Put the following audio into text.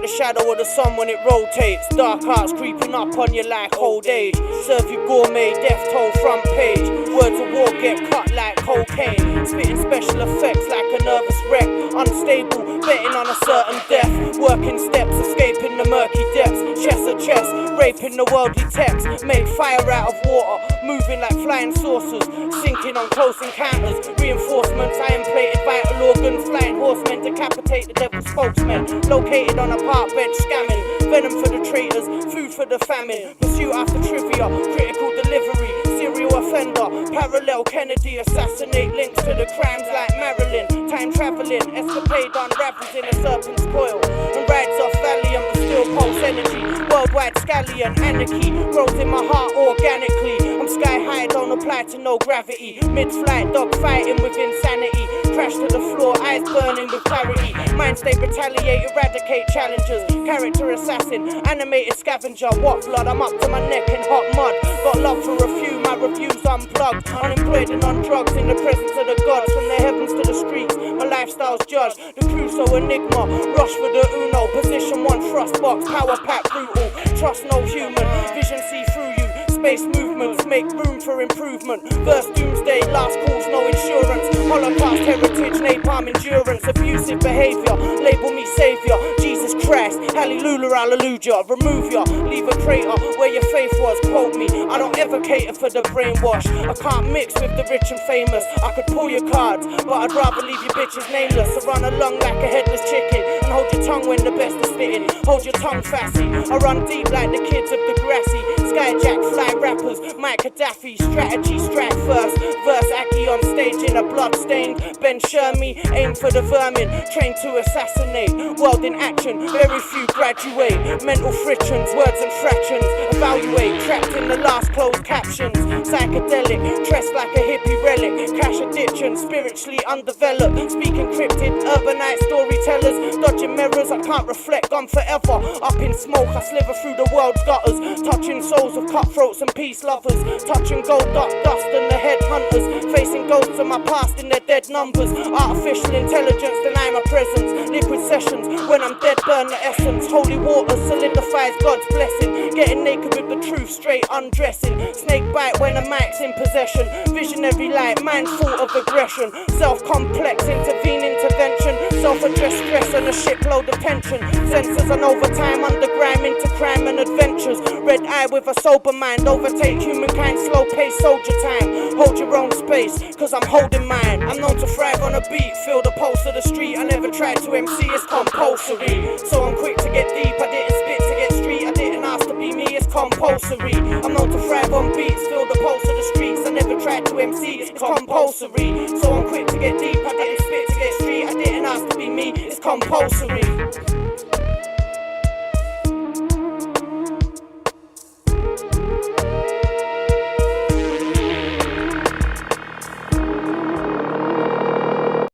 the shadow of the sun when it rotates. Dark arts creeping up on you like old age. Serve you gourmet, death toll front page. Words of war get cut like cocaine. Spitting special effects like a nervous wreck. Unstable, betting on a certain death. Working steps, escaping the murky depths. Chest to chest, raping the worldly text. Made fire out of water, moving like flying saucers. Sinking on close encounters. Reinforcements, iron-plated vital organs. Flying horsemen decapitate the devil's spokesmen. Located on a park bench, scamming. Venom for the traitors, food for the famine. Pursuit after trivia, critical delivery. Serial offender, parallel Kennedy. Assassinate links to the crimes like Marilyn. Time travelling, escapade unravels in a serpent's coil. And rides off Valiant but still pulse energy. Worldwide scallion, anarchy grows in my heart organically. I'm sky high, don't apply to no gravity. Mid-flight, dog fighting with insanity. Crash to the floor, eyes burning with clarity. Mind state retaliate, eradicate challenges. Character assassin, animated scavenger. What blood? I'm up to my neck in hot mud. Got love for a few, my reviews unplugged. Unemployed and on drugs in the presence of the gods. From the heavens to the streets, my lifestyle's judged. The Crusoe enigma, rush for the Uno. Position 1 thrust box, power pack brutal. Trust no human, vision see through you. Space movements make room for improvement. Verse doomsday, last calls, no insurance. Holocaust heritage, napalm endurance. Abusive behavior, label me savior. Jesus Christ, hallelujah, hallelujah. Remove ya, leave a crater where your faith was. Quote me, I don't ever cater for the brainwash. I can't mix with the rich and famous. I could pull your cards, but I'd rather leave you bitches nameless. So run along like a headless chicken and hold your tongue when the best is spitting. Hold your tongue fassy. I run deep like the kids of the grassy. Skyjack, fly rappers, Mike Gaddafi. Strategy, strike first. Verse Aggie on stage in a bloodstained Ben Shermy, aim for the vermin. Trained to assassinate. World in action, very few graduate. Mental frictions, words and fractions. Evaluate, trapped in the last closed captions. Psychedelic, dressed like a hippie relic. Cash addiction, spiritually undeveloped. Speaking cryptid, urbanite storytellers. Dodging mirrors, I can't reflect on forever. Up in smoke, I slither through the world's gutters. Touching souls of cutthroats and peace lovers. Touching gold dust and the headhunters. Facing ghosts of my past in their dead numbers. Artificial intelligence deny my presence. Liquid sessions, when I'm dead burn the essence. Holy water solidifies God's blessing. Getting naked with the truth, straight undressing. Snake bite when a mic's in possession. Visionary light, mindful of aggression. Self-complex, intervene intervention. Self-addressed stress and a shipload of tension. Sensors on overtime, underground into crime and adventures. Red eye with a sober mind. Overtake humankind, slow pace, soldier time. Hold your own space, cause I'm holding mine. I'm known to thrive on a beat, feel the pulse of the street. I never tried to MC, it's compulsory. So I'm quick to get deep, I didn't spit to get street. I didn't ask to be me, it's compulsory. I'm known to thrive on beats, feel the pulse of the streets. I never tried to MC, it's compulsory. So I'm quick to get deep, I didn't spit to get street. I didn't ask to be me, it's compulsory.